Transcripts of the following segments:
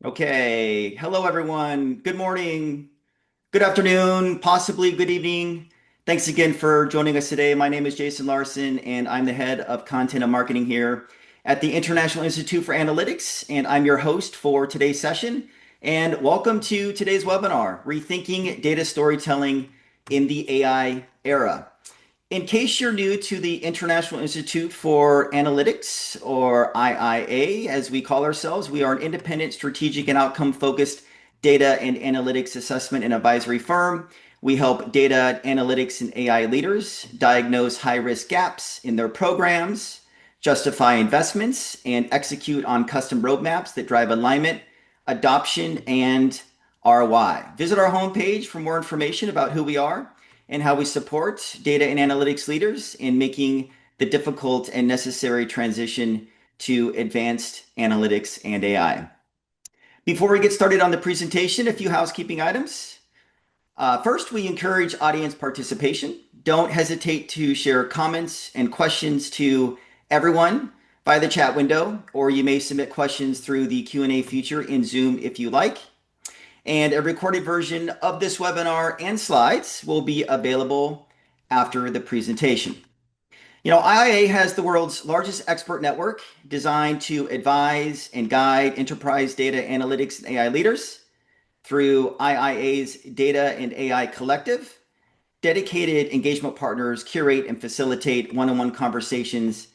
Okay. Hello, everyone. Good morning, good afternoon, possibly good evening. Thanks again for joining us today. My name is Jason Larson, and I'm the head of content and marketing here at the International Institute for Analytics, and I'm your host for today's session. And welcome to today's webinar, Rethinking Data Storytelling in the AI Era. In case you're new to the International Institute for Analytics, or IIA, as we call ourselves, we are an independent, strategic, and outcome-focused data and analytics assessment and advisory firm. We help data analytics and AI leaders diagnose high-risk gaps in their programs, justify investments, and execute on custom roadmaps that drive alignment, adoption, and ROI. Visit our homepage for more information about who we are and how we support data and analytics leaders in making the difficult and necessary transition to advanced analytics and AI. Before we get started on the presentation, a few housekeeping items. First, we encourage audience participation. Don't hesitate to share comments and questions to everyone via the chat window, or you may submit questions through the Q&A feature in Zoom if you like. And a recorded version of this webinar and slides will be available after the presentation. IIA has the world's largest expert network designed to advise and guide enterprise data analytics and AI leaders through IIA's Data and AI Collective. Dedicated engagement partners curate and facilitate one-on-one conversations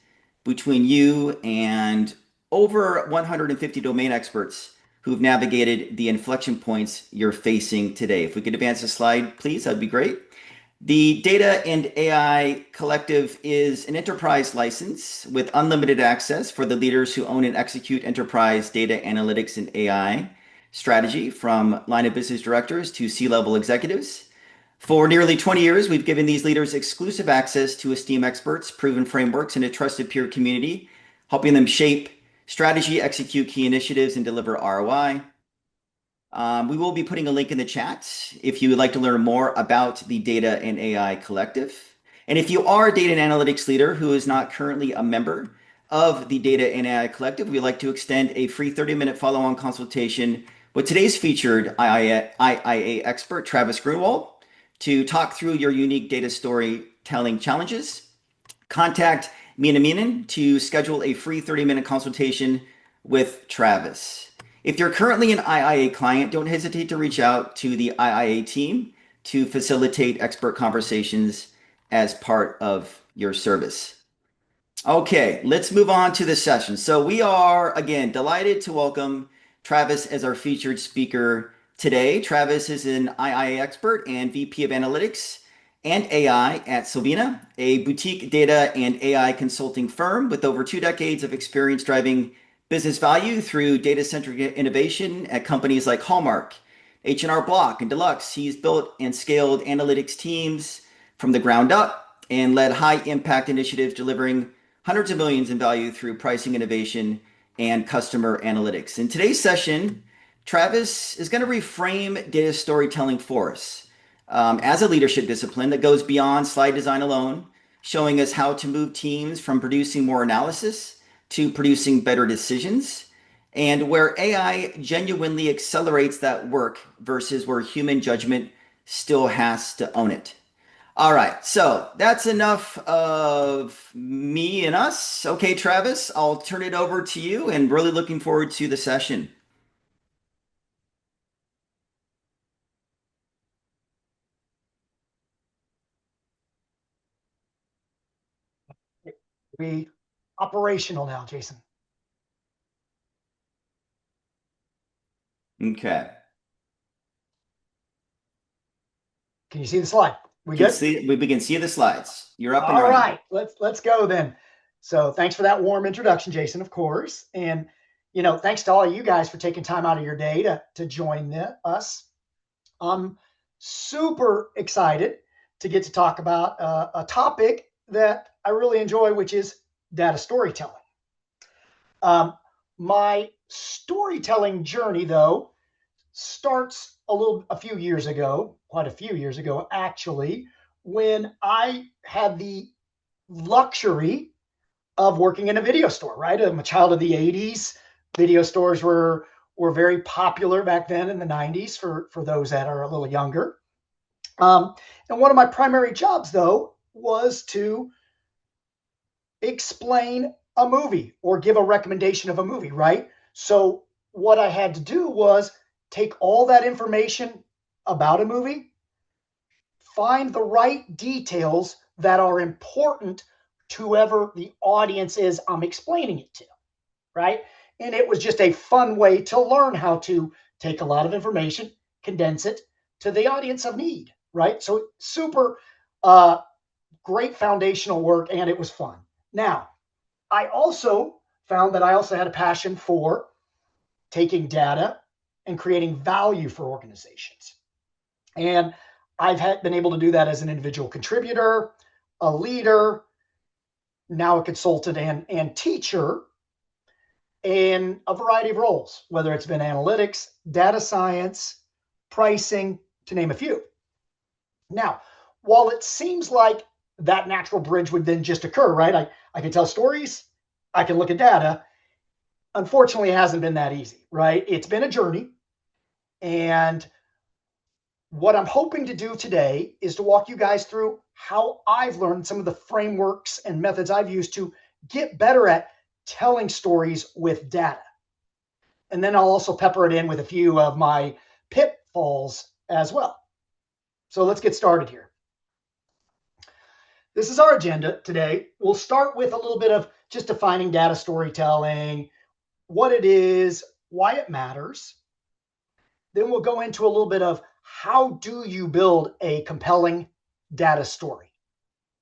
between you and over 150 domain experts who've navigated the inflection points you're facing today. If we could advance the slide, please, that'd be great. The Data and AI Collective is an enterprise license with unlimited access for the leaders who own and execute enterprise data analytics and AI strategy, from line of business directors to C-level executives. For nearly 20 years, we've given these leaders exclusive access to esteemed experts, proven frameworks, and a trusted peer community, helping them shape strategy, execute key initiatives, and deliver ROI. We will be putting a link in the chat if you would like to learn more about the Data and AI Collective. And if you are a data and analytics leader who is not currently a member of the Data and AI Collective, we'd like to extend a free 30-minute follow-on consultation with today's featured IIA expert, Travis Grunewald, to talk through your unique data storytelling challenges. Contact Mina Minen to schedule a free 30-minute consultation with Travis. If you're currently an IIA client, don't hesitate to reach out to the IIA team to facilitate expert conversations as part of your service. Okay, let's move on to the session. So we are, again, delighted to welcome Travis as our featured speaker today. Travis is an IIA expert and VP of Analytics and AI at Solvenna, a boutique data and AI consulting firm with over 2 decades of experience driving business value through data-centric innovation at companies like Hallmark, H&R Block, and Deluxe. He's built and scaled analytics teams from the ground up and led high-impact initiatives delivering hundreds of millions in value through pricing innovation and customer analytics. In today's session, Travis is going to reframe data storytelling for us as a leadership discipline that goes beyond slide design alone, showing us how to move teams from producing more analysis to producing better decisions, and where AI genuinely accelerates that work versus where human judgment still has to own it. All right, so that's enough of me and us. Okay, Travis, I'll turn it over to you, and really looking forward to the session. Be operational now, Jason. Okay. Can you see the slide? We good? We can see the slides. You're up and All running. right, let's go then. So thanks for that warm introduction, Jason, of course. And, thanks to all of you guys for taking time out of your day to join us. I'm super excited to get to talk about a topic that I really enjoy, which is data storytelling. My storytelling journey, though, starts a few years ago, quite a few years ago, actually, when I had the luxury of working in a video store, right? I'm a child of the 80s. Video stores were were very popular back then in the 90s for those that are a little younger. And one of my primary jobs, though, was to explain a movie or give a recommendation of a movie, right? So what I had to do was take all that information about a movie, find the right details that are important to whoever the audience is I'm explaining it to, right? And it was just a fun way to learn how to take a lot of information, condense it to the audience of need, right? So super great foundational work, and it was fun. Now, I also found that I also had a passion for taking data and creating value for organizations. And I've been able to do that as an individual contributor, a leader, now a consultant and teacher in a variety of roles, whether it's been analytics, data science, pricing, to name a few. Now, while it seems like that natural bridge would then just occur, right? I can tell stories, I can look at data. Unfortunately, it hasn't been that easy, right? It's been a journey. And what I'm hoping to do today is to walk you guys through how I've learned some of the frameworks and methods I've used to get better at telling stories with data. And then I'll also pepper it in with a few of my pitfalls as well. So let's get started here. This is our agenda today. We'll start with a little bit of just defining data storytelling, what it is, why it matters. Then we'll go into a little bit of how do you build a compelling data story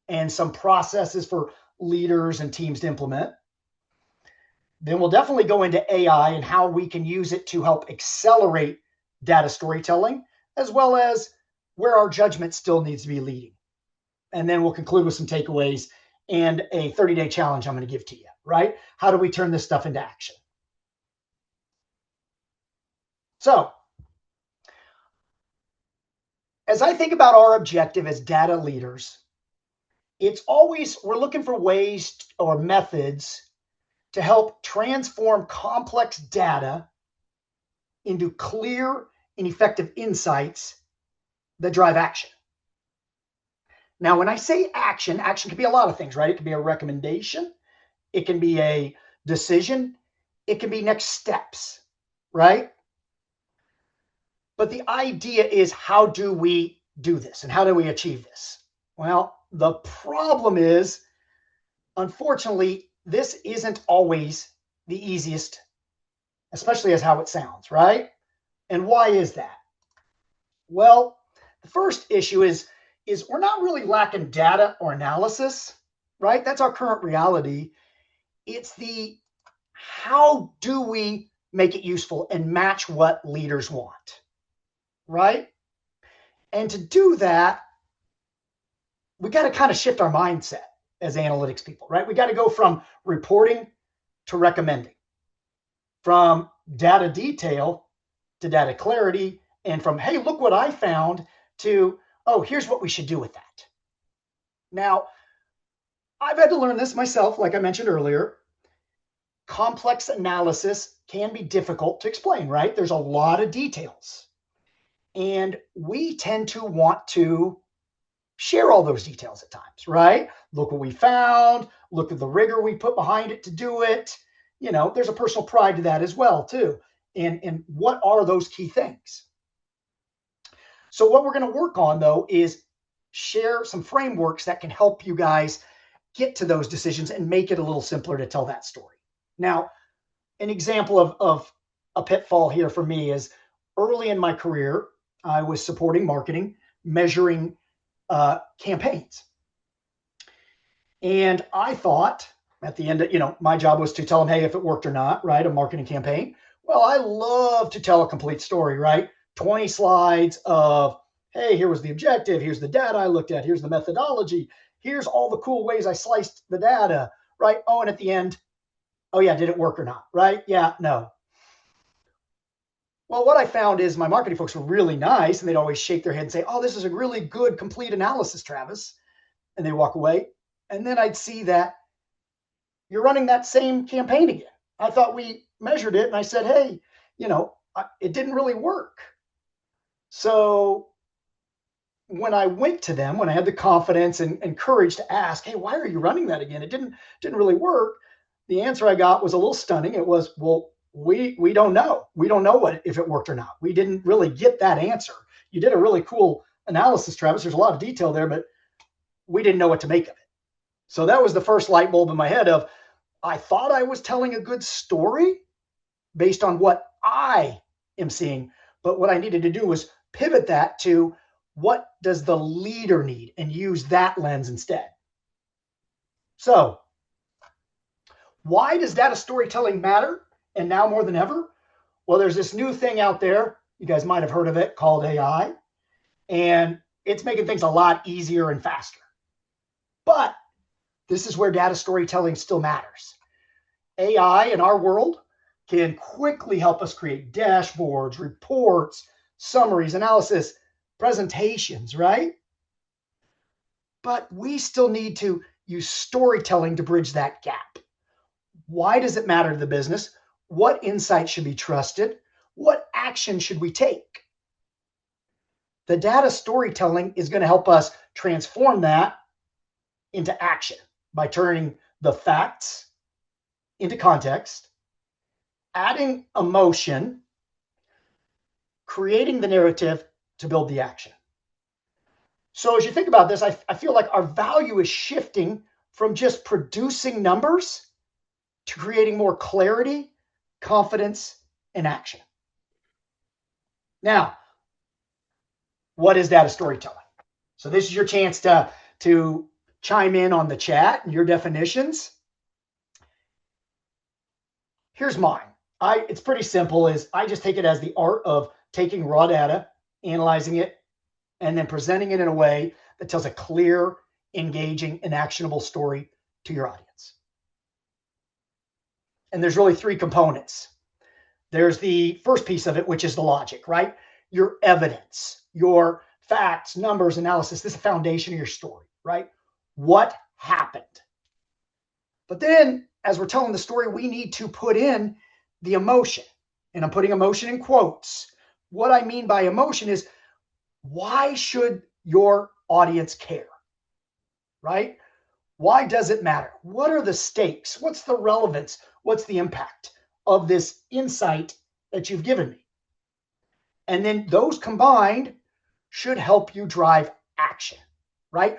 and some processes for leaders and teams to implement. Then we'll definitely go into AI and how we can use it to help accelerate data storytelling, as well as where our judgment still needs to be leading. And then we'll conclude with some takeaways and a 30-day challenge I'm going to give to you, right? How do we turn this stuff into action? So, as I think about our objective as data leaders, it's always we're looking for ways or methods to help transform complex data into clear and effective insights that drive action. Now, when I say action, action can be a lot of things, right? It can be a recommendation, it can be a decision, it can be next steps, right? But the idea is, how do we do this and how do we achieve this? Well, the problem is, unfortunately, this isn't always the easiest, especially as how it sounds, right? And why is that? Well, the first issue is we're not really lacking data or analysis, right? That's our current reality. It's the how do we make it useful and match what leaders want, right? And to do that, we got to kind of shift our mindset as analytics people, right? We got to go from reporting to recommending, from data detail to data clarity, and from, hey, look what I found, to, oh, here's what we should do with that. Now, I've had to learn this myself, like I mentioned earlier. Complex analysis can be difficult to explain, right? There's a lot of details. And we tend to want to share all those details at times, right? Look what we found, look at the rigor we put behind it to do it. You know, there's a personal pride to that as well, too. And what are those key things? So what we're going to work on, though, is share some frameworks that can help you guys get to those decisions and make it a little simpler to tell that story. Now, an example of a pitfall here for me is early in my career, I was supporting marketing, measuring campaigns. And I thought at the end, my job was to tell them, hey, if it worked or not, right? A marketing campaign. Well, I love to tell a complete story, right? 20 slides of, hey, here was the objective. Here's the data I looked at. Here's the methodology. Here's all the cool ways I sliced the data, right? Oh, and at the end, oh yeah, did it work or not, right? Yeah, no. Well, what I found is my marketing folks were really nice, and they'd always shake their head and say, oh, this is a really good, complete analysis, Travis. And they walk away. And then I'd see that you're running that same campaign again. I thought we measured it, and I said, hey, it didn't really work. So when I went to them, when I had the confidence and courage to ask, hey, why are you running that again? It didn't really work. The answer I got was a little stunning. It was, well, we don't know. We don't know if it worked or not. We didn't really get that answer. You did a really cool analysis, Travis. There's a lot of detail there, but we didn't know what to make of it. So that was the first light bulb in my head of, I thought I was telling a good story based on what I am seeing. But what I needed to do was pivot that to, what does the leader need, and use that lens instead. So why does data storytelling matter? And now more than ever? Well, there's this new thing out there. You guys might have heard of it, called AI. And it's making things a lot easier and faster. But this is where data storytelling still matters. AI in our world can quickly help us create dashboards, reports, summaries, analysis, presentations, right? But we still need to use storytelling to bridge that gap. Why does it matter to the business? What insight should be trusted? What action should we take? The data storytelling is going to help us transform that into action by turning the facts into context, adding emotion, creating the narrative to build the action. So as you think about this, I feel like our value is shifting from just producing numbers to creating more clarity, confidence, and action. Now, what is data storytelling? So this is your chance to chime in on the chat and your definitions. Here's mine. It's pretty simple. I just take it as the art of taking raw data, analyzing it, and then presenting it in a way that tells a clear, engaging, and actionable story to your audience. And there's really three components. There's the first piece of it, which is the logic, right? Your evidence, your facts, numbers, analysis. This is the foundation of your story, right? What happened? But then, as we're telling the story, we need to put in the emotion. And I'm putting emotion in quotes. What I mean by emotion is, why should your audience care? Right? Why does it matter? What are the stakes? What's the relevance? What's the impact of this insight that you've given me? And then those combined should help you drive action, right?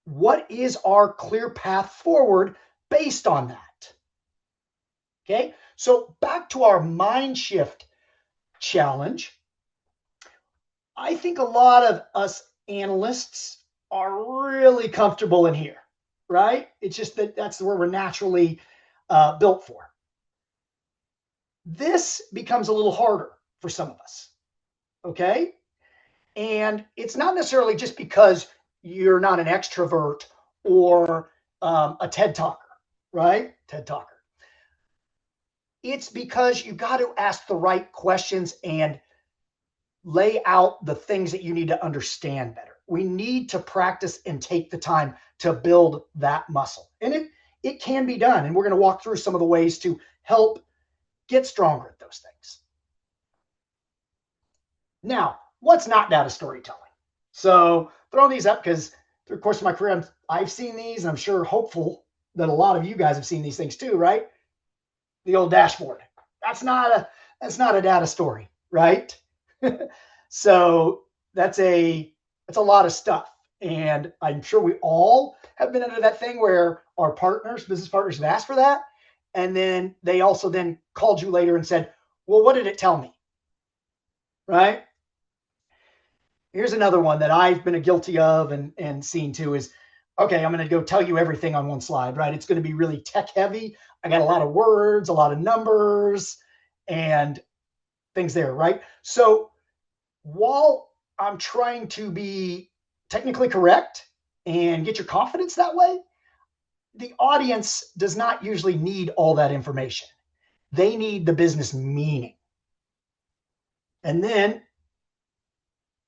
What is our clear path forward based on that? Okay, so back to our mind shift challenge. I think a lot of us analysts are really comfortable in here, right? It's just that's where we're naturally built for. This becomes a little harder for some of us, okay? And it's not necessarily just because you're not an extrovert or a TED talker, right? TED talker. It's because you got to ask the right questions and lay out the things that you need to understand better. We need to practice and take the time to build that muscle. And it can be done. And we're going to walk through some of the ways to help get stronger at those things. Now, what's not data storytelling? So throwing these up because through the course of my career, I've seen these, and I'm sure hopeful that a lot of you guys have seen these things too, right? The old dashboard. That's not a data story, right? So that's a lot of stuff. And I'm sure we all have been under that thing where our business partners have asked for that. And then they also then called you later and said, well, what did it tell me? Right? Here's another one that I've been guilty of and seen too is, okay, I'm going to go tell you everything on one slide, right? It's going to be really tech heavy. I got a lot of words, a lot of numbers and things there, right? So while I'm trying to be technically correct and get your confidence that way, the audience does not usually need all that information. They need the business meaning. And then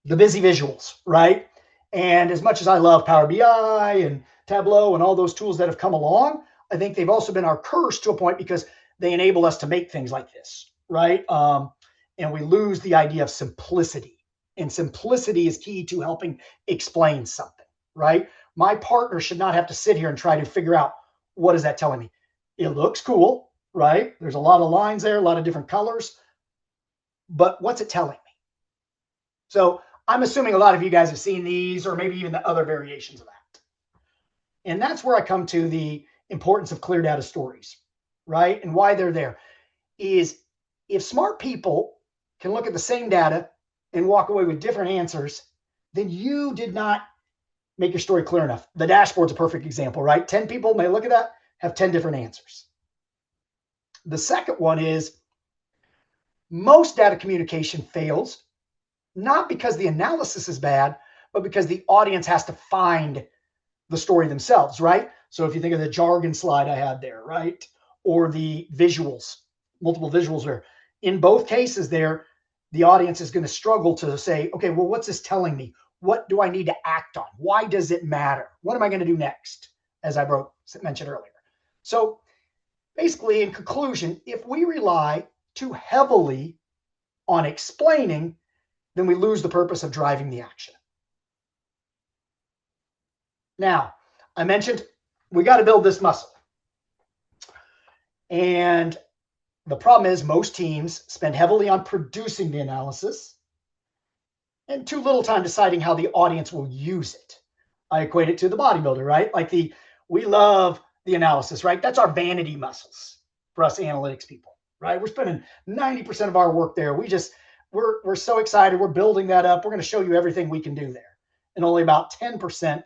the busy visuals, right? And as much as I love Power BI and Tableau and all those tools that have come along, I think they've also been our curse to a point because they enable us to make things like this, right? And we lose the idea of simplicity. And simplicity is key to helping explain something, right? My partner should not have to sit here and try to figure out, what is that telling me? It looks cool, right? There's a lot of lines there, a lot of different colors, but what's it telling me? So I'm assuming a lot of you guys have seen these, or maybe even the other variations of that. And that's where I come to the importance of clear data stories, right? And why they're there is, if smart people can look at the same data and walk away with different answers, then you did not make your story clear enough. The dashboard's a perfect example, right? 10 people may look at that, have 10 different answers. The second one is, most data communication fails, not because the analysis is bad, but because the audience has to find the story themselves, right? So if you think of the jargon slide I had there, right? Or the visuals, multiple visuals there. In both cases there, the audience is going to struggle to say, okay, well, what's this telling me? What do I need to act on? Why does it matter? What am I going to do next? As I mentioned earlier. So basically, in conclusion, if we rely too heavily on explaining, then we lose the purpose of driving the action. Now, I mentioned we got to build this muscle. And the problem is, most teams spend heavily on producing the analysis and too little time deciding how the audience will use it. I equate it to the bodybuilder, right? Like we love the analysis, right? That's our vanity muscles for us analytics people, right? We're spending 90% of our work there. We're so excited. We're building that up. We're going to show you everything we can do there. And only about 10%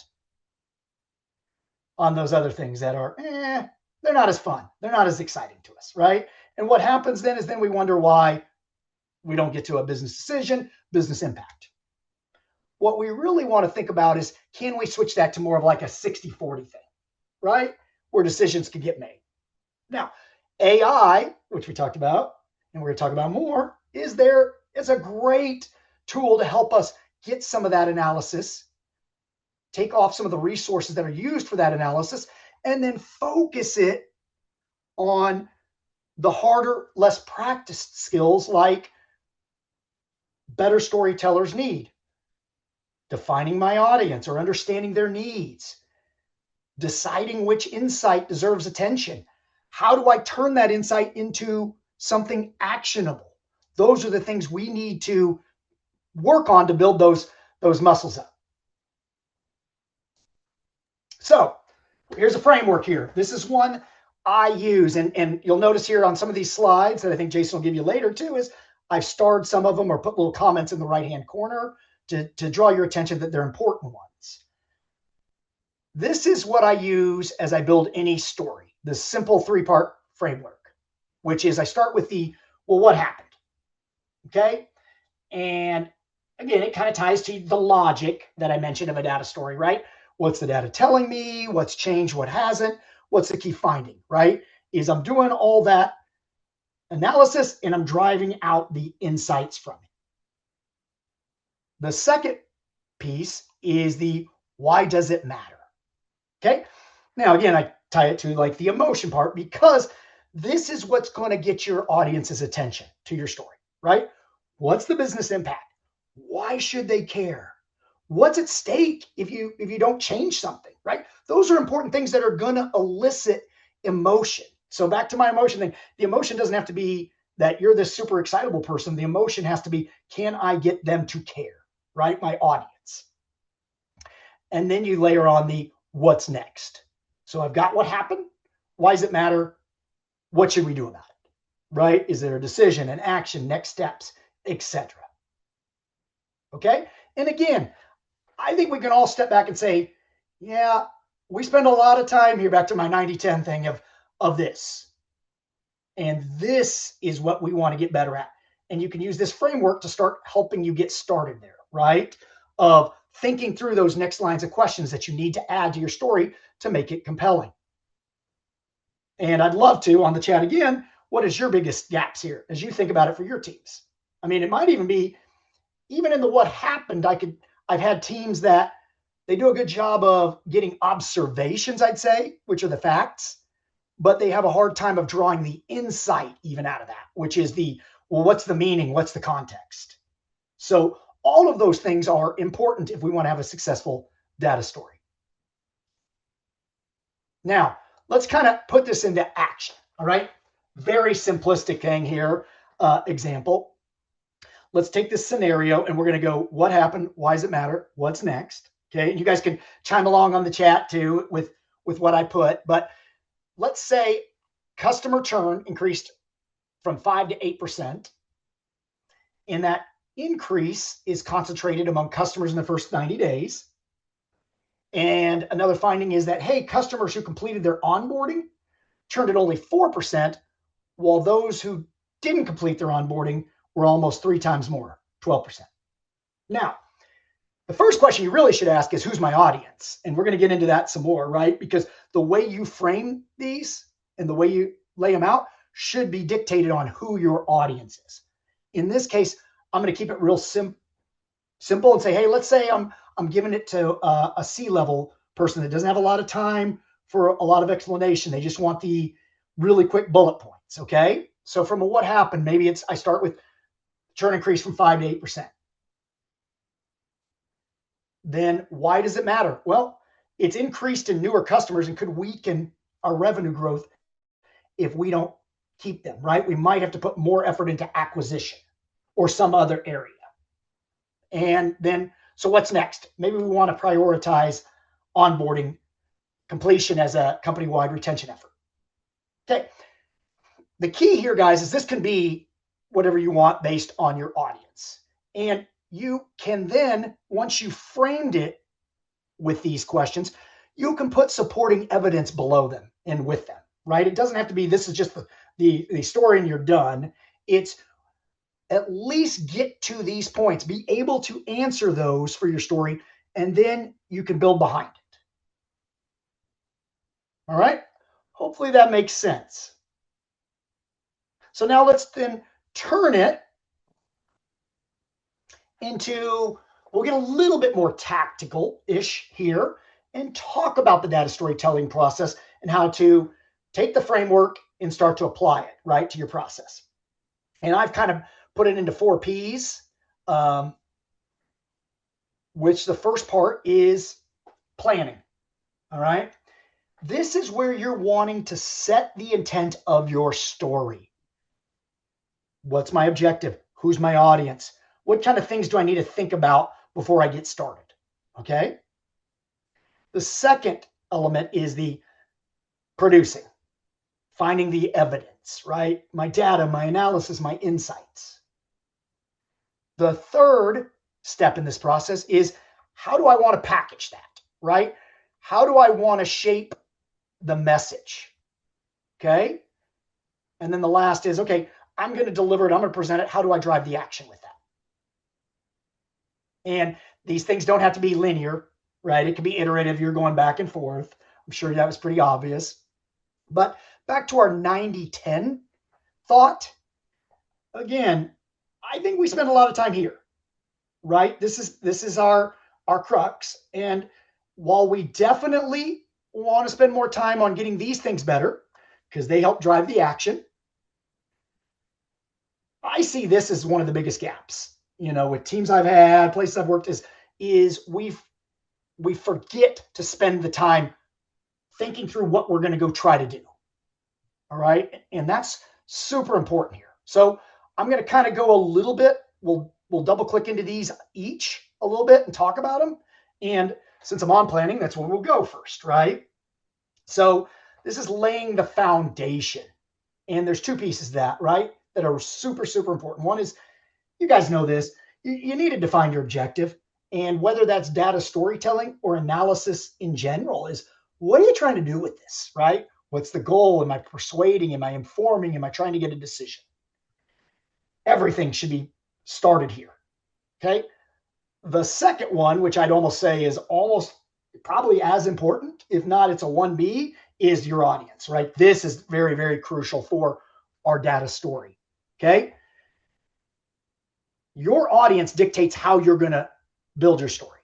on those other things that are, they're not as fun. They're not as exciting to us, right? And what happens then is, then we wonder why we don't get to a business decision, business impact. What we really want to think about is, can we switch that to more of like a 60-40 thing, right? Where decisions can get made. Now, AI, which we talked about, and we're going to talk about more, is there. It's a great tool to help us get some of that analysis, take off some of the resources that are used for that analysis, and then focus it on the harder, less practiced skills like better storytellers need, defining my audience or understanding their needs, deciding which insight deserves attention. How do I turn that insight into something actionable? Those are the things we need to work on to build those muscles up. So here's a framework here. This is one I use, and you'll notice here on some of these slides that I think Jason will give you later too, is I've starred some of them or put little comments in the right-hand corner to draw your attention that they're important ones. This is what I use as I build any story, the simple 3-part framework, which is I start with well, what happened? Okay. And again, it kind of ties to the logic that I mentioned of a data story, right? What's the data telling me? What's changed? What hasn't? What's the key finding, right? Is I'm doing all that analysis and I'm driving out the insights from it. The second piece is the why does it matter? Okay. Now, again, I tie it to like the emotion part, because this is what's going to get your audience's attention to your story, right? What's the business impact? Why should they care? What's at stake if you don't change something, right? Those are important things that are going to elicit emotion. So back to my emotion thing, the emotion doesn't have to be that you're this super excitable person. The emotion has to be, can I get them to care, right? My audience. And then you layer on the what's next. So I've got what happened. Why does it matter? What should we do about it, right? Is there a decision, an action, next steps, etc.? Okay. And again, I think we can all step back and say, yeah, we spend a lot of time here, back to my 90-10 thing of this. And this is what we want to get better at. And you can use this framework to start helping you get started there, right? Of thinking through those next lines of questions that you need to add to your story to make it compelling. And I'd love to, on the chat again, what is your biggest gaps here as you think about it for your teams? I mean, it might even be, even in the what happened, I've had teams that they do a good job of getting observations, I'd say, which are the facts, but they have a hard time of drawing the insight even out of that, which is well, what's the meaning? What's the context? So all of those things are important if we want to have a successful data story. Now, let's kind of put this into action, all right? Very simplistic thing here, example. Let's take this scenario and we're going to go, what happened? Why does it matter? What's next? Okay, you guys can chime along on the chat too with what I put, but let's say customer churn increased from 5 to 8%, and that increase is concentrated among customers in the first 90 days. And another finding is that, hey, customers who completed their onboarding churned at only 4%, while those who didn't complete their onboarding were almost 3 times more, 12%. Now, the first question you really should ask is, who's my audience? And we're going to get into that some more, right? Because the way you frame these and the way you lay them out should be dictated on who your audience is. In this case, I'm going to keep it real simple and say, hey, let's say I'm giving it to a C-level person that doesn't have a lot of time for a lot of explanation. They just want the really quick bullet points, okay? So from a what happened, maybe I start with churn increase from 5 to 8%. Then why does it matter? Well, it's increased in newer customers and could weaken our revenue growth if we don't keep them, right? We might have to put more effort into acquisition or some other area. And then, so what's next? Maybe we want to prioritize onboarding completion as a company-wide retention effort. Okay. The key here, guys, is this can be whatever you want based on your audience. And you can then, once you framed it with these questions, you can put supporting evidence below them and with them, right? It doesn't have to be, this is just the story and you're done. It's at least get to these points, be able to answer those for your story, and then you can build behind it. All right? Hopefully that makes sense. So now let's then turn it into, we'll get a little bit more tactical-ish here and talk about the data storytelling process and how to take the framework and start to apply it, right, to your process. And I've kind of put it into 4 Ps, which the first part is planning, all right? This is where you're wanting to set the intent of your story. What's my objective? Who's my audience? What kind of things do I need to think about before I get started? Okay. The second element is the producing, finding the evidence, right? My data, my analysis, my insights. The third step in this process is, how do I want to package that, right? How do I want to shape the message? Okay. And then the last is, okay, I'm going to deliver it. I'm going to present it. How do I drive the action with that? And these things don't have to be linear, right? It can be iterative. You're going back and forth. I'm sure that was pretty obvious. But back to our 90-10 thought. Again, I think we spend a lot of time here, right? This is our crux. And while we definitely want to spend more time on getting these things better because they help drive the action, I see this as one of the biggest gaps, with teams I've had, places I've worked, is we forget to spend the time thinking through what we're going to go try to do. All right. And that's super important here. So I'm going to kind of go a little bit. We'll double click into these each a little bit and talk about them. And since I'm on planning, that's where we'll go first, right? So this is laying the foundation. And there's 2 pieces of that, right, that are super, super important. One is, you guys know this, you need to define your objective. And whether that's data storytelling or analysis in general, is what are you trying to do with this, right? What's the goal? Am I persuading? Am I informing? Am I trying to get a decision? Everything should be started here, okay? The second one, which I'd almost say is almost probably as important, if not it's a 1B, is your audience, right? This is very, very crucial for our data story, okay? Your audience dictates how you're going to build your story.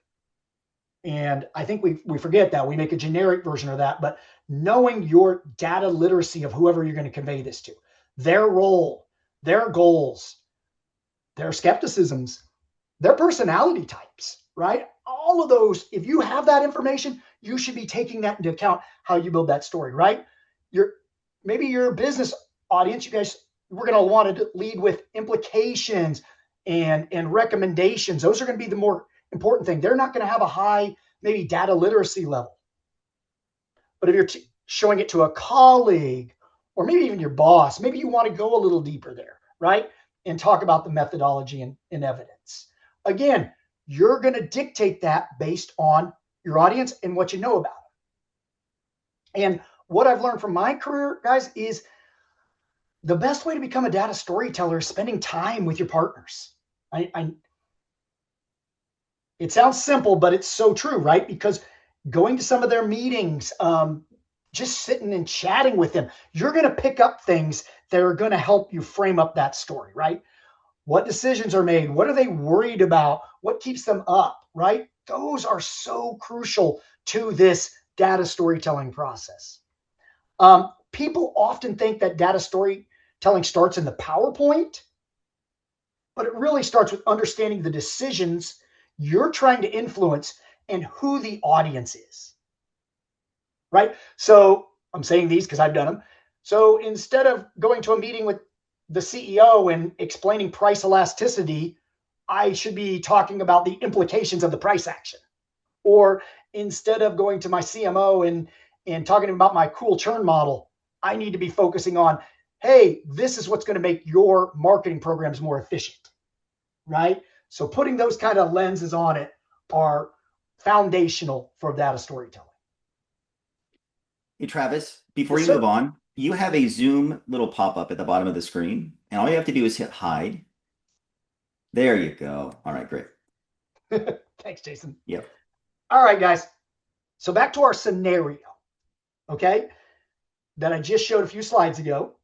And I think we forget that. We make a generic version of that, but knowing your data literacy of whoever you're going to convey this to, their role, their goals, their skepticisms, their personality types, right? All of those, if you have that information, you should be taking that into account how you build that story, right? Maybe your business audience, you guys, we're going to want to lead with implications and recommendations. Those are going to be the more important thing. They're not going to have a high, maybe data literacy level. But if you're showing it to a colleague or maybe even your boss, maybe you want to go a little deeper there, right? And talk about the methodology and evidence. Again, you're going to dictate that based on your audience and what you know about them. And what I've learned from my career, guys, is the best way to become a data storyteller is spending time with your partners. It sounds simple, but it's so true, right? Because going to some of their meetings, just sitting and chatting with them, you're going to pick up things that are going to help you frame up that story, right? What decisions are made? What are they worried about? What keeps them up, right? Those are so crucial to this data storytelling process. People often think that data storytelling starts in the PowerPoint, but it really starts with understanding the decisions you're trying to influence and who the audience is, right? So I'm saying these because I've done them. So instead of going to a meeting with the CEO and explaining price elasticity, I should be talking about the implications of the price action. Or instead of going to my CMO and talking about my cool churn model, I need to be focusing on, hey, this is what's going to make your marketing programs more efficient, right? So putting those kind of lenses on it are foundational for data storytelling. Hey, Travis, before Yes, you move sir. on, you have a Zoom little pop-up at the bottom of the screen, and all you have to do is hit hide. There you go. All right, great. Thanks, Jason. Yep. All right, guys. So back to our scenario, okay, that I just showed a few slides ago.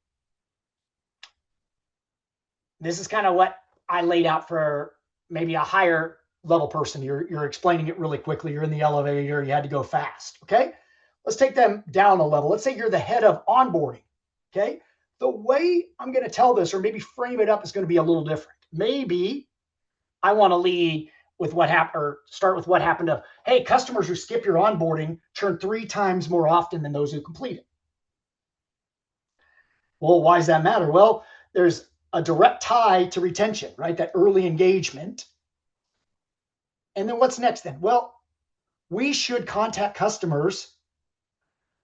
This is kind of what I laid out for maybe a higher level person. You're explaining it really quickly. You're in the elevator. You had to go fast, okay? Let's take them down a level. Let's say you're the head of onboarding, okay? The way I'm going to tell this or maybe frame it up is going to be a little different. Maybe I want to lead with what happened or start with what happened of, hey, customers who skip your onboarding churn 3 times more often than those who complete it. Well, why does that matter? Well, there's a direct tie to retention, right? That early engagement. And then what's next then? Well, we should contact customers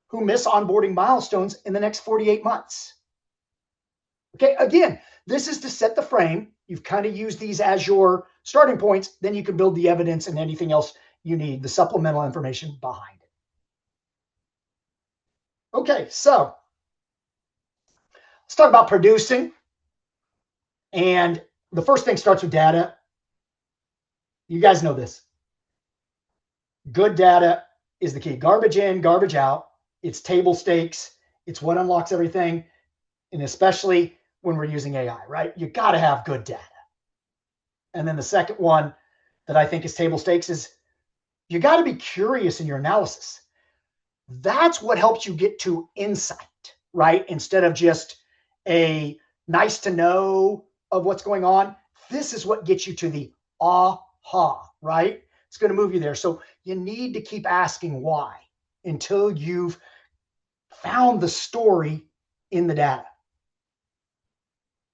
who miss onboarding milestones in the next 48 months. Okay, again, this is to set the frame. You've kind of used these as your starting points. Then you can build the evidence and anything else you need, the supplemental information behind it. Okay, so let's talk about producing. And the first thing starts with data. You guys know this. Good data is the key. Garbage in, garbage out. It's table stakes. It's what unlocks everything. And especially when we're using AI, right? You got to have good data. And then the second one that I think is table stakes is you got to be curious in your analysis. That's what helps you get to insight, right? Instead of just a nice to know of what's going on. This is what gets you to the aha, right? It's going to move you there. So you need to keep asking why until you've found the story in the data.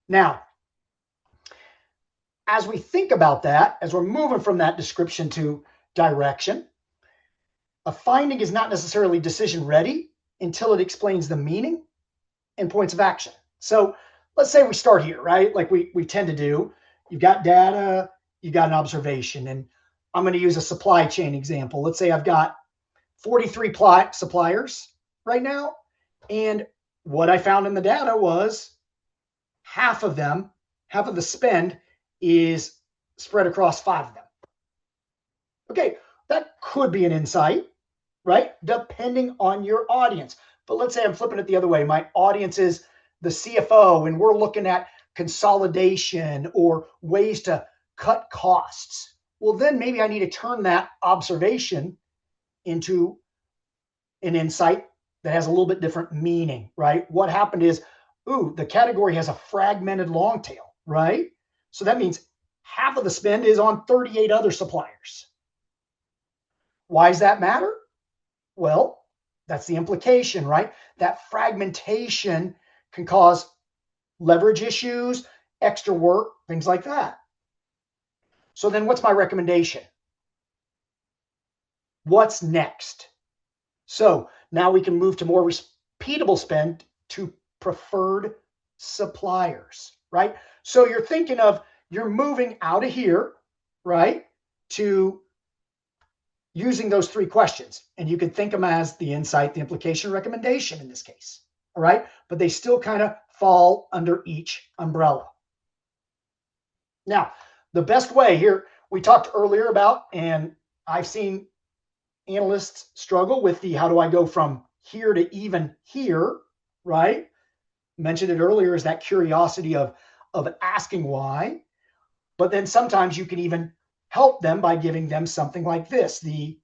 Now, as we think about that, as we're moving from that description to direction, a finding is not necessarily decision ready until it explains the meaning and points of action. So let's say we start here, right? Like we tend to do. You've got data, you got an observation, and I'm going to use a supply chain example. Let's say I've got 43 suppliers right now, and what I found in the data was half of the spend is spread across 5 of them. Okay, that could be an insight, right? Depending on your audience. But let's say I'm flipping it the other way. My audience is the CFO, and we're looking at consolidation or ways to cut costs. Well, then maybe I need to turn that observation into an insight that has a little bit different meaning, right? What happened is, ooh, the category has a fragmented long tail, right? So that means half of the spend is on 38 other suppliers. Why does that matter? Well, that's the implication, right? That fragmentation can cause leverage issues, extra work, things like that. So then what's my recommendation? What's next? So now we can move to more repeatable spend to preferred suppliers, right? So you're thinking of, you're moving out of here, right, to using those three questions. And you can think them as the insight, the implication, recommendation in this case, all right? But they still kind of fall under each umbrella. Now, the best way here, we talked earlier about, and I've seen analysts struggle with the how do I go from here to even here, right? Mentioned it earlier, is that curiosity of asking why. But then sometimes you can even help them by giving them something like this, the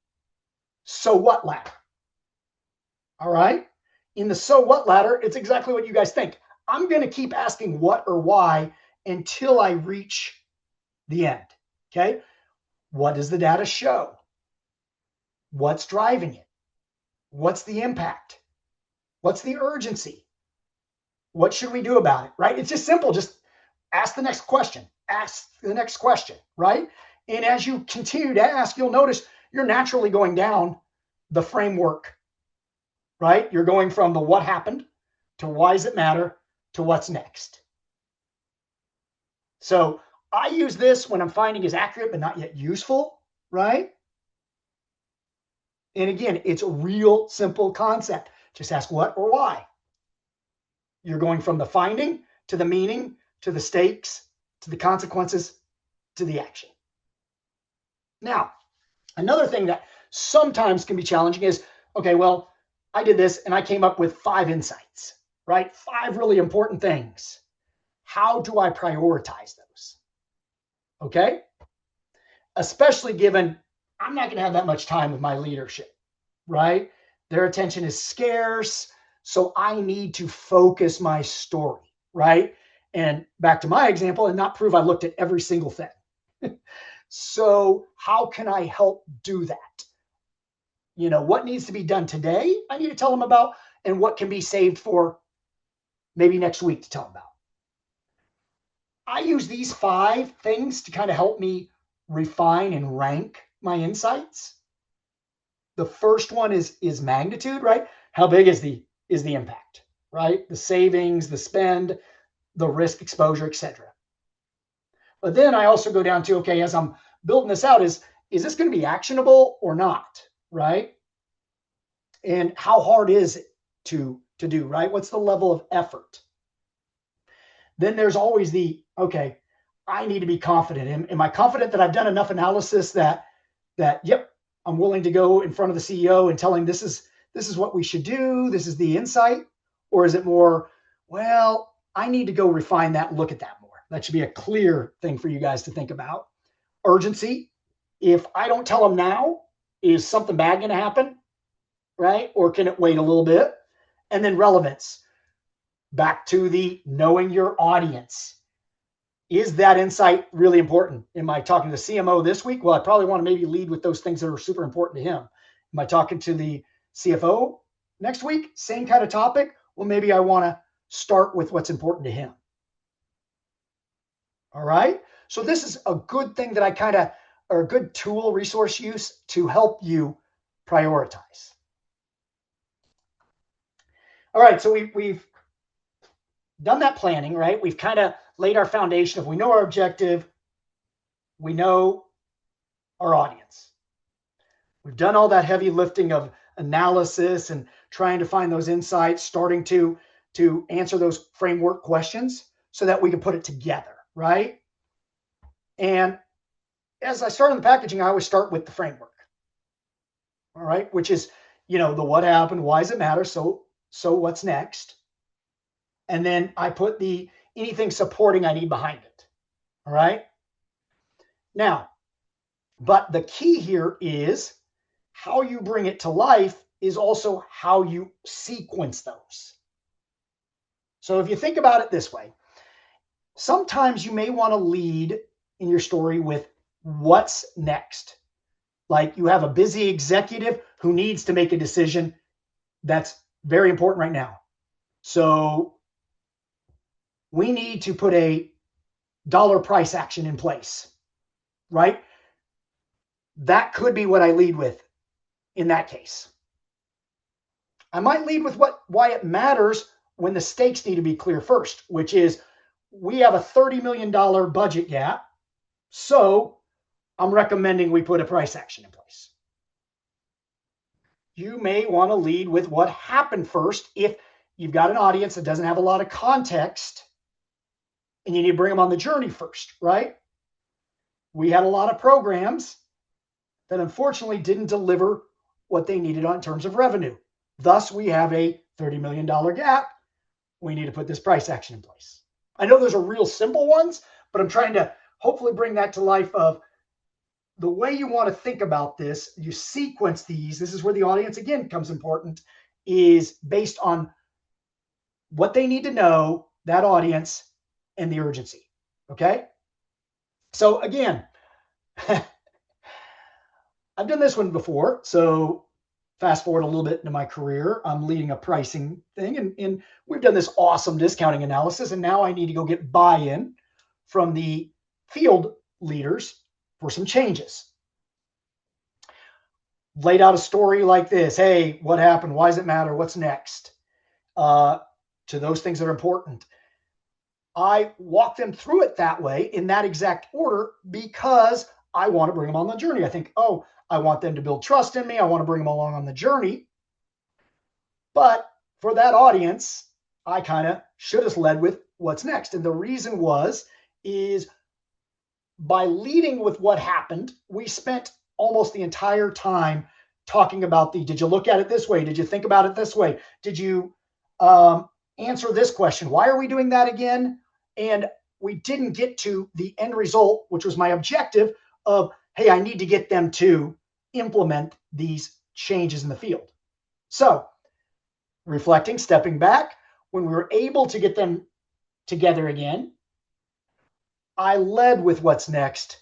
so what ladder. All right? In the so what ladder, it's exactly what you guys think. I'm going to keep asking what or why until I reach the end. Okay? What does the data show? What's driving it? What's the impact? What's the urgency? What should we do about it? Right? It's just simple. Just ask the next question. Ask the next question, right? And as you continue to ask, you'll notice you're naturally going down the framework, right? You're going from the what happened to why does it matter to what's next. So I use this when I'm finding is accurate but not yet useful, right? And again, it's a real simple concept. Just ask what or why. You're going from the finding to the meaning to the stakes to the consequences to the action. Now, another thing that sometimes can be challenging is, okay, well, I did this and I came up with 5 insights, right? 5 really important things. How do I prioritize those? Okay? Especially given I'm not going to have that much time with my leadership, right? Their attention is scarce. So I need to focus my story, right? And back to my example, and not prove I looked at every single thing. So how can I help do that? You know, what needs to be done today, I need to tell them about, and what can be saved for maybe next week to tell them about. I use these 5 things to kind of help me refine and rank my insights. The first one is magnitude, right? How big is the impact, right? The savings, the spend, the risk exposure, etc. But then I also go down to, okay, as I'm building this out, is this going to be actionable or not, right? And how hard is it to do, right? What's the level of effort? Then there's always the, okay, I need to be confident. Am I confident that I've done enough analysis that yep, I'm willing to go in front of the CEO and tell him this is what we should do, this is the insight? Or is it more, well, I need to go refine that and look at that more? That should be a clear thing for you guys to think about. Urgency. If I don't tell them now, is something bad going to happen? Right? Or can it wait a little bit? And then relevance. Back to the knowing your audience. Is that insight really important? Am I talking to the CMO this week? Well, I probably want to maybe lead with those things that are super important to him. Am I talking to the CFO next week? Same kind of topic? Well, maybe I want to start with what's important to him. All right. So this is a good thing that or a good tool, resource use to help you prioritize. All right. So we've done that planning, right? We've kind of laid our foundation of, we know our objective, we know our audience. We've done all that heavy lifting of analysis and trying to find those insights, starting to answer those framework questions so that we can put it together, right? And as I start in the packaging, I always start with the framework, all right? Which is, the what happened, why does it matter, so what's next? And then I put anything supporting I need behind it. All right. Now, but the key here is how you bring it to life is also how you sequence those. So if you think about it this way, sometimes you may want to lead in your story with what's next. Like you have a busy executive who needs to make a decision that's very important right now. So we need to put a dollar price action in place, right? That could be what I lead with in that case. I might lead with why it matters when the stakes need to be clear first, which is we have a $30 million budget gap. So I'm recommending we put a price action in place. You may want to lead with what happened first if you've got an audience that doesn't have a lot of context and you need to bring them on the journey first, right? We had a lot of programs that unfortunately didn't deliver what they needed in terms of revenue. Thus, we have a $30 million gap. We need to put this price action in place. I know those are real simple ones, but I'm trying to hopefully bring that to life of the way you want to think about this. You sequence these. This is where the audience, again, becomes important, is based on what they need to know, that audience, and the urgency. Okay? So again, I've done this one before. So fast forward a little bit into my career, I'm leading a pricing thing, and we've done this awesome discounting analysis, and now I need to go get buy-in from the field leaders for some changes. Laid out a story like this. Hey, what happened? Why does it matter? What's next? To those things that are important. I walk them through it that way in that exact order because I want to bring them on the journey. I think, oh, I want them to build trust in me. I want to bring them along on the journey. But for that audience, I kind of should have led with what's next. And the reason is by leading with what happened, we spent almost the entire time talking about did you look at it this way? Did you think about it this way? Did you answer this question? Why are we doing that again? And we didn't get to the end result, which was my objective of, hey, I need to get them to implement these changes in the field. So reflecting, stepping back, when we were able to get them together again, I led with what's next.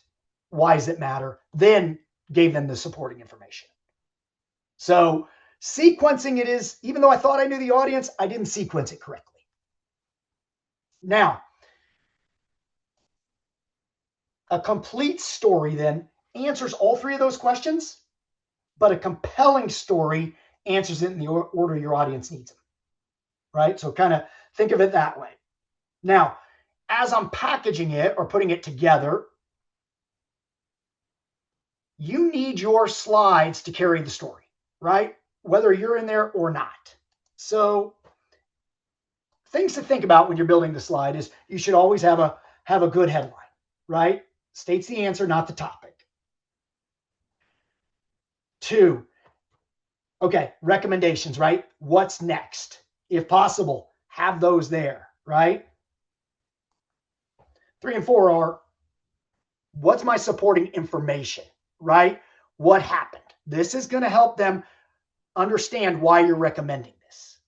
Why does it matter? Then gave them the supporting information. So sequencing it is, even though I thought I knew the audience, I didn't sequence it correctly. Now, a complete story then answers all three of those questions, but a compelling story answers it in the order your audience needs them, right? So kind of think of it that way. Now, as I'm packaging it or putting it together, you need your slides to carry the story, right? Whether you're in there or not. So things to think about when you're building the slide is you should always have a good headline, right? States the answer, not the topic. 2, okay, recommendations, right? What's next? If possible, have those there, right? 3 and 4 are what's my supporting information, right? What happened? This is going to help them understand why you're recommending this.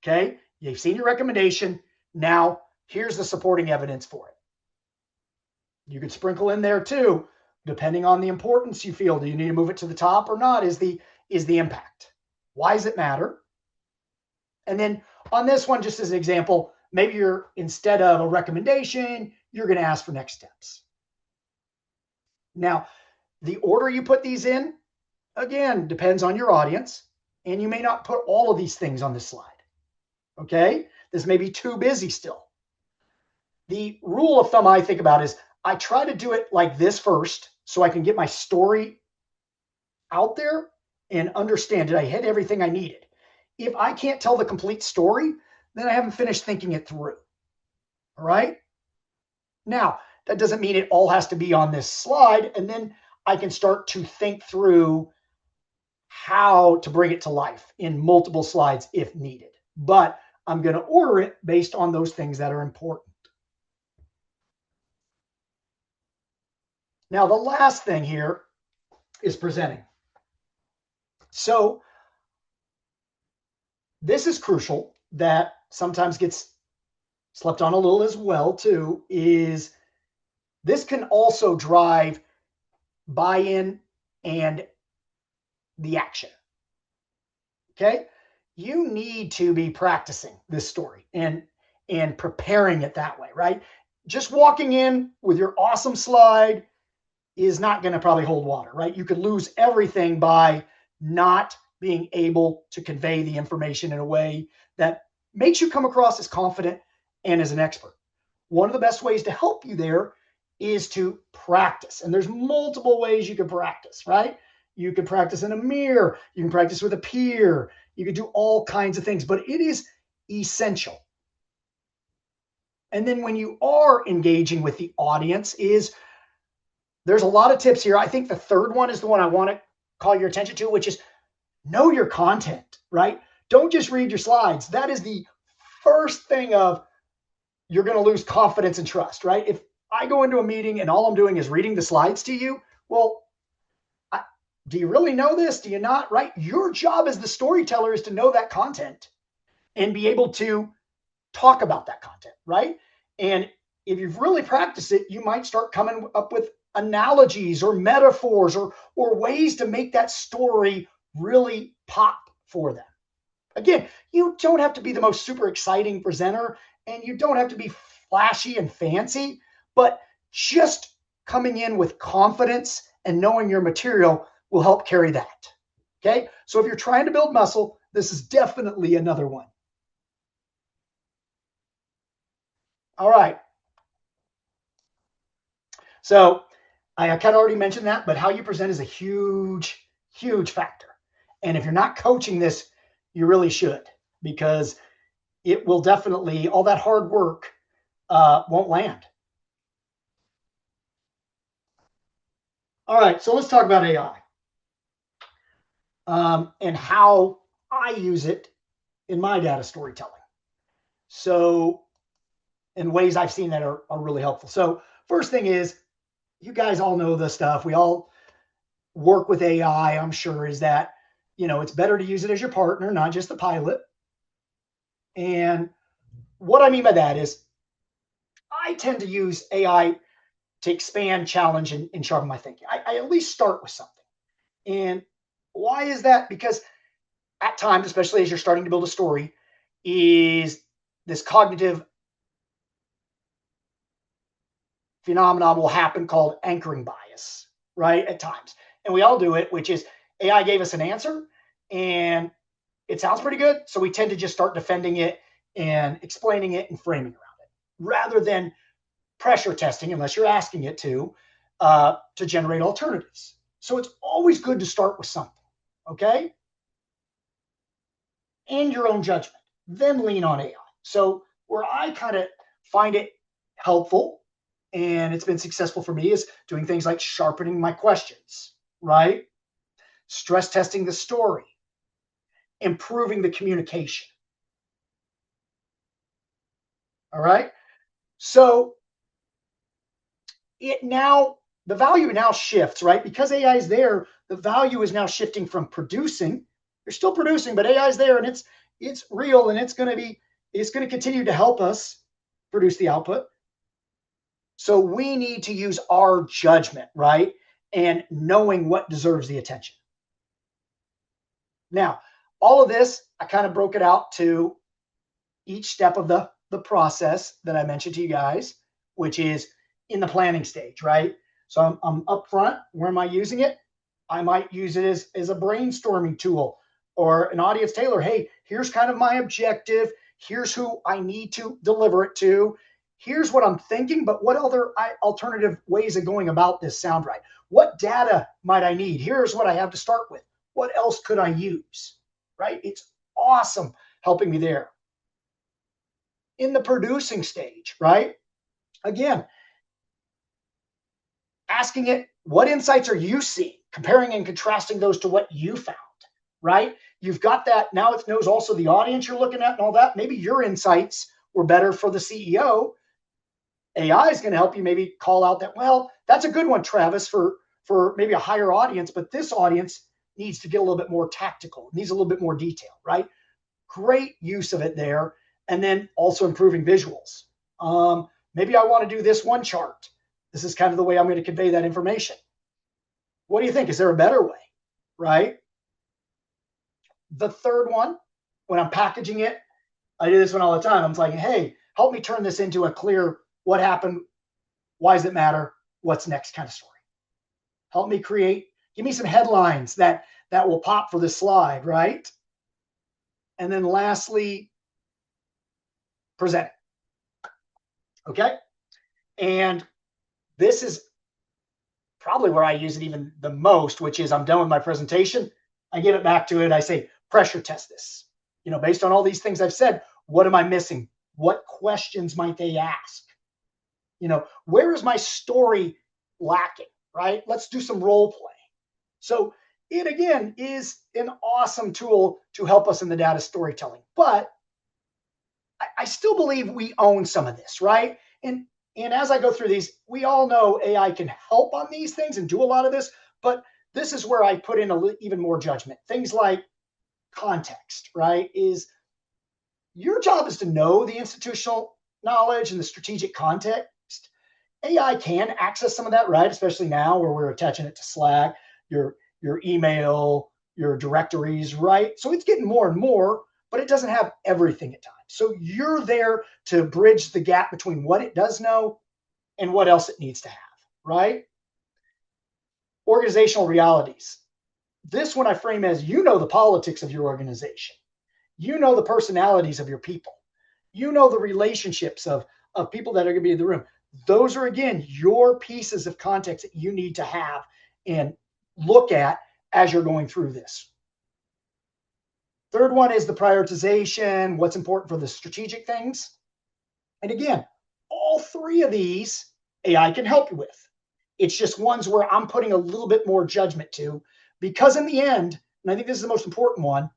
Okay? You've seen your recommendation. Now, here's the supporting evidence for it. You could sprinkle in there too, depending on the importance you feel. Do you need to move it to the top or not? Is the impact. Why does it matter? And then on this one, just as an example, maybe you're, instead of a recommendation, you're going to ask for next steps. Now, the order you put these in, again, depends on your audience, and you may not put all of these things on this slide. Okay? This may be too busy still. The rule of thumb I think about is I try to do it like this first so I can get my story out there and understand, did I hit everything I needed? If I can't tell the complete story, then I haven't finished thinking it through. All right? Now, that doesn't mean it all has to be on this slide, and then I can start to think through how to bring it to life in multiple slides if needed. But I'm going to order it based on those things that are important. Now, the last thing here is presenting. So this is crucial, that sometimes gets slept on a little as well too, is this can also drive buy-in and the action. Okay. You need to be practicing this story and preparing it that way, right? Just walking in with your awesome slide is not going to probably hold water, right? You could lose everything by not being able to convey the information in a way that makes you come across as confident and as an expert. One of the best ways to help you there is to practice. And there's multiple ways you can practice, right? You can practice in a mirror. You can practice with a peer. You can do all kinds of things, but it is essential. And then when you are engaging with the audience, there's a lot of tips here. I think the third one is the one I want to call your attention to, which is know your content, right? Don't just read your slides. That is the first thing of you're going to lose confidence and trust, right? If I go into a meeting and all I'm doing is reading the slides to you, well, do you really know this? Do you not, right? Your job as the storyteller is to know that content and be able to talk about that content, right? And if you've really practiced it, you might start coming up with analogies or metaphors or ways to make that story really pop for them. Again, you don't have to be the most super exciting presenter and you don't have to be flashy and fancy, but just coming in with confidence and knowing your material will help carry that. Okay. So if you're trying to build muscle, this is definitely another one. All right. So I kind of already mentioned that, but how you present is a huge, huge factor. And if you're not coaching this, you really should, because it will definitely, all that hard work won't land. All right, so let's talk about AI and how I use it in my data storytelling. So in ways I've seen that are really helpful. So first thing is, you guys all know this stuff. We all work with AI, I'm sure, is that, it's better to use it as your partner, not just the pilot. And what I mean by that is I tend to use AI to expand, challenge, and sharpen my thinking. I at least start with something. And why is that? Because at times, especially as you're starting to build a story, is this cognitive phenomenon will happen called anchoring bias, right? At times. And we all do it, which is AI gave us an answer and it sounds pretty good. So we tend to just start defending it and explaining it and framing around it rather than pressure testing, unless you're asking it to generate alternatives. So it's always good to start with something, okay? And your own judgment, then lean on AI. So where I kind of find it helpful and it's been successful for me is doing things like sharpening my questions, right? Stress testing the story, improving the communication. All right. So the value now shifts, right? Because AI is there, the value is now shifting from producing. You're still producing, but AI is there and it's real and it's going to continue to help us produce the output. So we need to use our judgment, right? And knowing what deserves the attention. Now, all of this, I kind of broke it out to each step of the process that I mentioned to you guys, which is in the planning stage, right? So I'm up front. Where am I using it? I might use it as a brainstorming tool or an audience tailor. Hey, here's kind of my objective. Here's who I need to deliver it to. Here's what I'm thinking, but what other alternative ways of going about this sound right? What data might I need? Here's what I have to start with. What else could I use, right? It's awesome helping me there. In the producing stage, right? Again, asking it, what insights are you seeing? Comparing and contrasting those to what you found, right? You've got that. Now it knows also the audience you're looking at and all that. Maybe your insights were better for the CEO. AI is going to help you maybe call out that, well, that's a good one, Travis, for maybe a higher audience, but this audience needs to get a little bit more tactical, needs a little bit more detail, right? great use of it there. And then also improving visuals. Maybe I want to do this one chart. This is kind of the way I'm going to convey that information. What do you think? Is there a better way? Right? The third one, when I'm packaging it, I do this one all the time. I'm like, hey, help me turn this into a clear what happened, why does it matter, what's next kind of story. Help me create, give me some headlines that will pop for this slide, right? And then lastly, present it. Okay? And this is probably where I use it even the most, which is I'm done with my presentation. I give it back to it. I say, pressure test this. Based on all these things I've said, what am I missing? What questions might they ask? Where is my story lacking, right? Let's do some role play. So it, again, is an awesome tool to help us in the data storytelling. But I still believe we own some of this, right? And as I go through these, we all know AI can help on these things and do a lot of this, but this is where I put in even more judgment. Things like context, right? Is your job is to know the institutional knowledge and the strategic context. AI can access some of that, right? Especially now where we're attaching it to Slack, your email, your directories, right? So it's getting more and more, but it doesn't have everything at times. So you're there to bridge the gap between what it does know and what else it needs to have, right? Organizational realities. This one I frame as, the politics of your organization. The personalities of your people. The relationships of people that are going to be in the room. Those are, again, your pieces of context that you need to have and look at as you're going through this. Third one is the prioritization, what's important for the strategic things. And again, all three of these AI can help you with. It's just ones where I'm putting a little bit more judgment to, because in the end, and I think this is the most important one,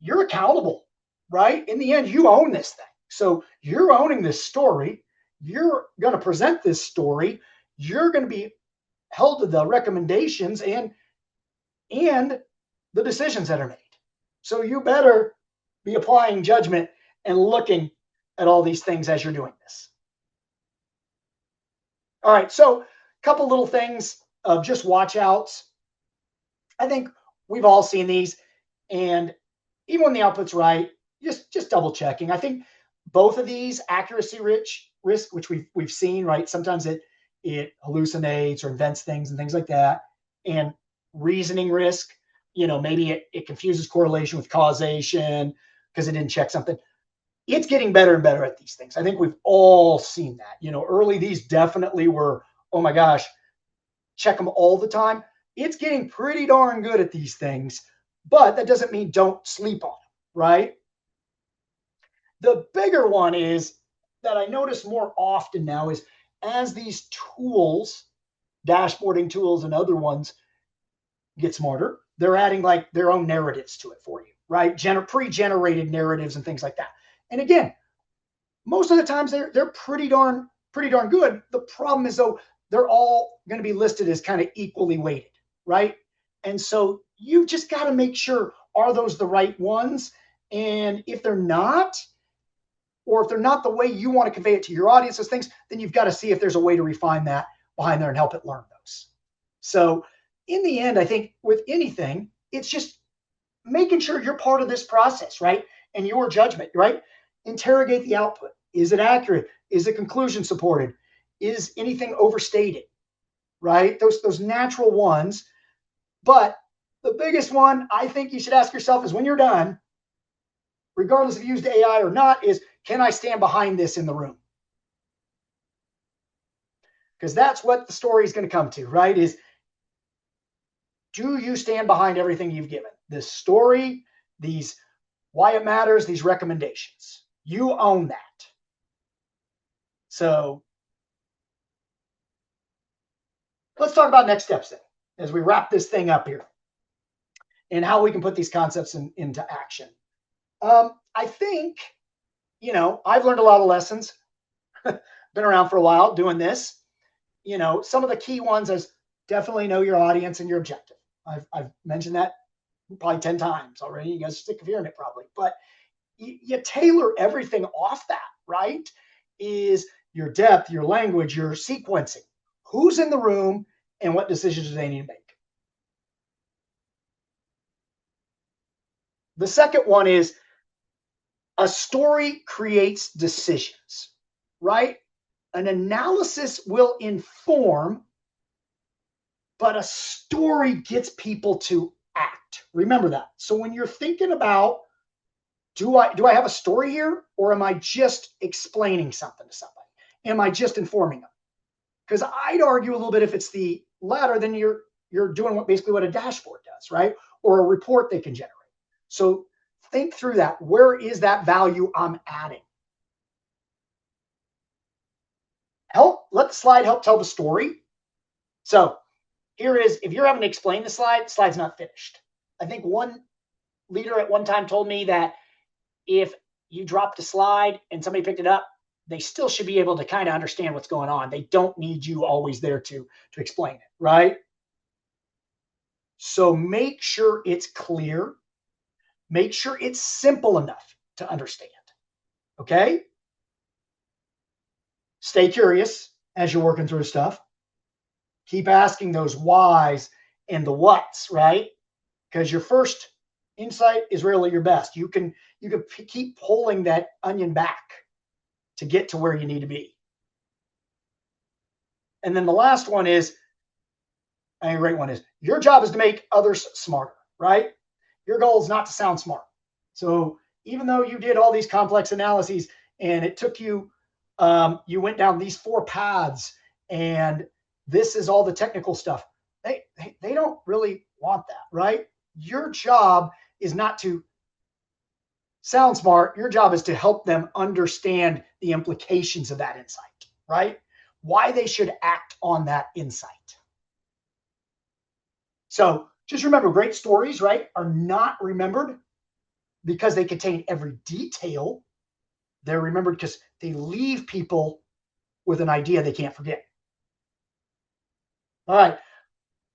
you're accountable, right? In the end, you own this thing. So you're owning this story. You're going to present this story. You're going to be held to the recommendations and the decisions that are made. So you better be applying judgment and looking at all these things as you're doing this. All right, so a couple little things of just watch outs. I think we've all seen these, and even when the output's right, just double checking. I think both of these, accuracy risk, which we've seen, right? Sometimes it hallucinates or invents things and things like that. And reasoning risk, maybe it confuses correlation with causation because it didn't check something. It's getting better and better at these things. I think we've all seen that. Early these definitely were, oh my gosh, check them all the time. It's getting pretty darn good at these things, but that doesn't mean don't sleep on them, right? The bigger one is that I notice more often now is as these tools, dashboarding tools and other ones get smarter, they're adding like their own narratives to it for you, right? Pre-generated narratives and things like that. And again, most of the times they're pretty darn good. The problem is though, they're all going to be listed as kind of equally weighted, right? And so you just got to make sure, are those the right ones? And if they're not, or if they're not the way you want to convey it to your audience as things, then you've got to see if there's a way to refine that behind there and help it learn those. So in the end, I think with anything, it's just making sure you're part of this process, right? And your judgment, right? Interrogate the output. Is it accurate? Is the conclusion supported? Is anything overstated, right? Those natural ones. But the biggest one I think you should ask yourself is when you're done, regardless if you used AI or not, is can I stand behind this in the room? Because that's what the story is going to come to, right? Is do you stand behind everything you've given? This story, these why it matters, these recommendations. You own that. So let's talk about next steps then, as we wrap this thing up here and how we can put these concepts into action. I think, I've learned a lot of lessons, been around for a while doing this. Some of the key ones is definitely know your audience and your objective. I've mentioned that probably 10 times already. You guys are sick of hearing it probably, but you tailor everything off that, right? Is your depth, your language, your sequencing, who's in the room, and what decisions do they need to make. The second one is a story creates decisions, right? An analysis will inform, but a story gets people to act. Remember that. So when you're thinking about, do I have a story here, or am I just explaining something to somebody? Am I just informing them? Because I'd argue a little bit if it's the latter, then you're doing basically what a dashboard does, right? Or a report they can generate. So think through that. Where is that value I'm adding? Let the slide help tell the story. So here is, if you're having to explain the slide's not finished. I think one leader at one time told me that if you dropped a slide and somebody picked it up, they still should be able to kind of understand what's going on. They don't need you always there to explain it, right? So make sure it's clear. Make sure it's simple enough to understand, okay? Stay curious as you're working through stuff. Keep asking those whys and the whats, right? Because your first insight is rarely your best. You can keep pulling that onion back to get to where you need to be. And then the last one is, a great one is, your job is to make others smarter, right? Your goal is not to sound smart. So even though you did all these complex analyses and it took you, you went down these 4 paths and this is all the technical stuff, they don't really want that, right? Your job is not to sound smart. Your job is to help them understand the implications of that insight, right? Why they should act on that insight. So just remember, great stories, right, are not remembered because they contain every detail. They're remembered because they leave people with an idea they can't forget. All right.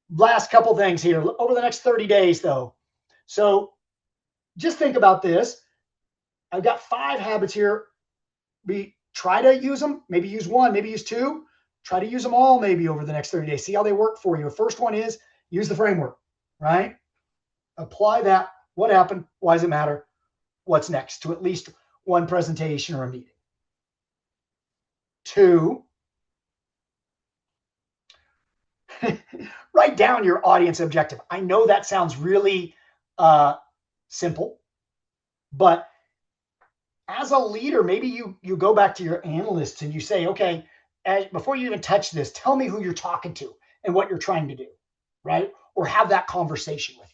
Last couple things here over the next 30 days, though. So just think about this. I've got 5 habits here. We try to use them, maybe use 1, maybe use 2. Try to use them all maybe over the next 30 days. See how they work for you. First one is use the framework, right? Apply that. What happened? Why does it matter? What's next to at least one presentation or a meeting? 2, write down your audience objective. I know that sounds really simple, but as a leader, maybe you go back to your analysts and you say, okay, before you even touch this, tell me who you're talking to and what you're trying to do, right? Or have that conversation with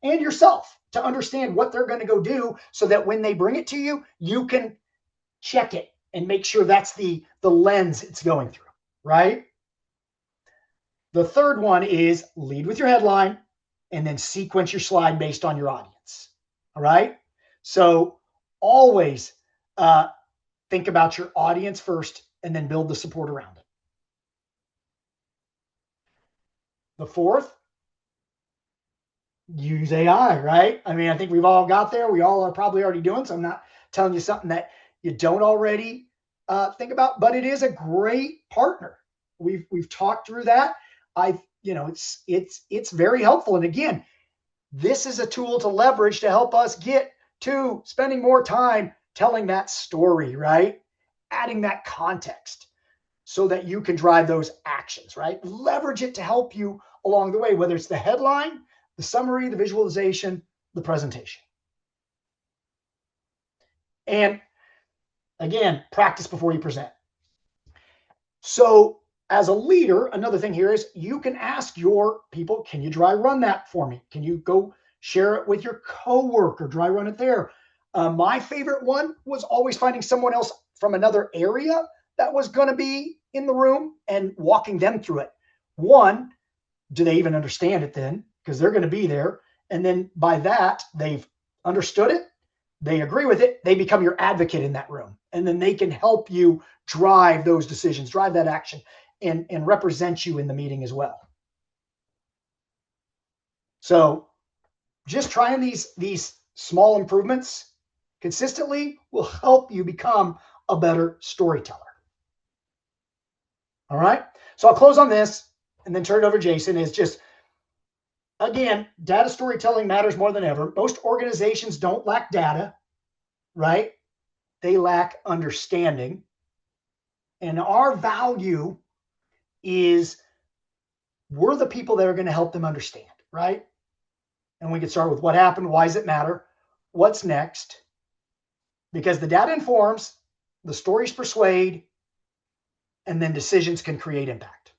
them. And yourself to understand what they're going to go do so that when they bring it to you, you can check it and make sure that's the lens it's going through, right? The third one is lead with your headline and then sequence your slide based on your audience, all right? So always think about your audience first and then build the support around it. The fourth, use AI, right? I mean, I think we've all got there. We all are probably already doing, so I'm not telling you something that you don't already think about, but it is a great partner. We've talked through that. It's very helpful. And again, this is a tool to leverage to help us get to spending more time telling that story, right? Adding that context so that you can drive those actions, right? Leverage it to help you along the way, whether it's the headline, the summary, the visualization, the presentation. And again, practice before you present. So as a leader, another thing here is you can ask your people, can you dry run that for me? Can you go share it with your coworker, dry run it there? My favorite one was always finding someone else from another area that was going to be in the room and walking them through it. One, do they even understand it then? Because they're going to be there. And then by that, they've understood it. They agree with it. They become your advocate in that room. And then they can help you drive those decisions, drive that action, and represent you in the meeting as well. So just trying these small improvements consistently will help you become a better storyteller. All right. So I'll close on this and then turn it over to Jason. Is just, again, data storytelling matters more than ever. Most organizations don't lack data, right? They lack understanding. And our value is we're the people that are going to help them understand, right? And we can start with what happened, why does it matter, what's next, because the data informs, the stories persuade, and then decisions can create impact.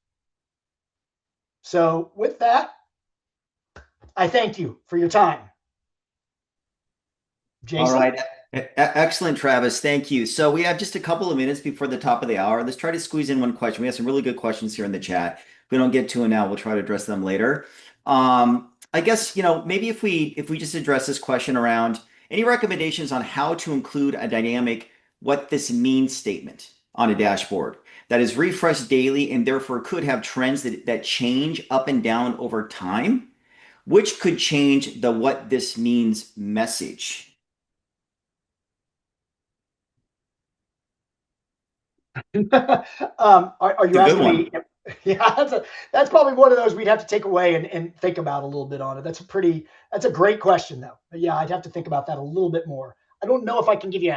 So with that, I thank you for your time. All Jason? right. Excellent, Travis. Thank you. So we have just a couple of minutes before the top of the hour. Let's try to squeeze in one question. We have some really good questions here in the chat. If we don't get to it now, we'll try to address them later. I guess, maybe if we just address this question around any recommendations on how to include a dynamic what this means statement on a dashboard that is refreshed daily and therefore could have trends that change up and down over time, which could change the what this means message. Are It's you a good asking one. me? Yeah, that's probably one of those we'd have to take away and think about a little bit on it. That's a great question though. But yeah, I'd have to think about that a little bit more. I don't know if I can give you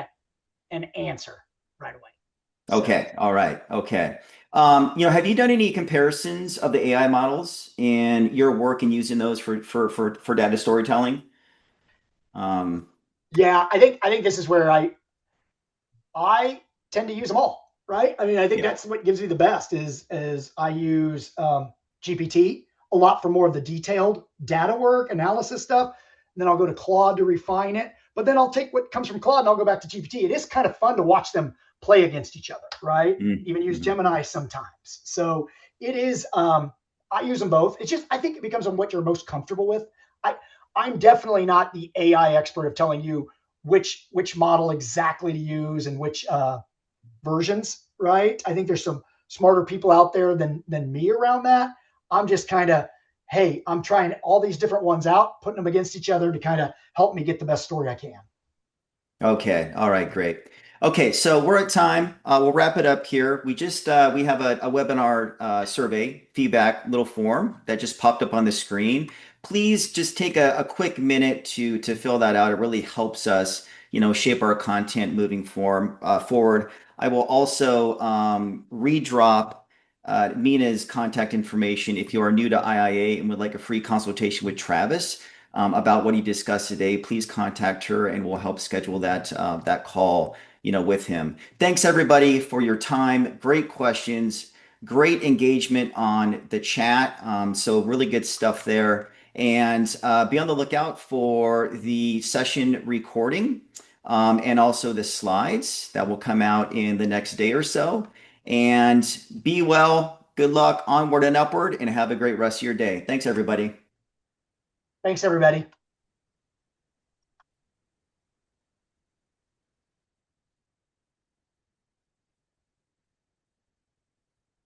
an answer right away. So Okay. All right. Okay. Have you done any comparisons of the AI models in your work and using those for data storytelling? Um, yeah, I think this is where I tend to use them all, right? I mean, I think yeah. that's what gives me the best is I use GPT a lot for more of the detailed data work, analysis stuff. And then I'll go to Claude to refine it. But then I'll take what comes from Claude and I'll go back to GPT. It is kind of fun to watch them play against each other, right? Even use Mhm. Gemini sometimes. So it is, I use them both. It's just, I think it becomes on what you're most comfortable with. I, I'm definitely not the AI expert of telling you which model exactly to use and which versions, right? I think there's some smarter people out there than me around that. I'm just kind of, hey, I'm trying all these different ones out, putting them against each other to kind of help me get the best story I can. Okay. All right. Great. Okay. So we're at time. We'll wrap it up here. We have a webinar survey feedback little form that just popped up on the screen. Please just take a quick minute to fill that out. It really helps us, shape our content moving forward. I will also redrop Mina's contact information if you are new to IIA and would like a free consultation with Travis about what he discussed today. Please contact her, and we'll help schedule that call, with him. Thanks everybody for your time. Great questions, great engagement on the chat. So really good stuff there. And be on the lookout for the session recording and also the slides that will come out in the next day or so. And be well, good luck, onward and upward, and have a great rest of your day. Thanks, everybody. Thanks, everybody.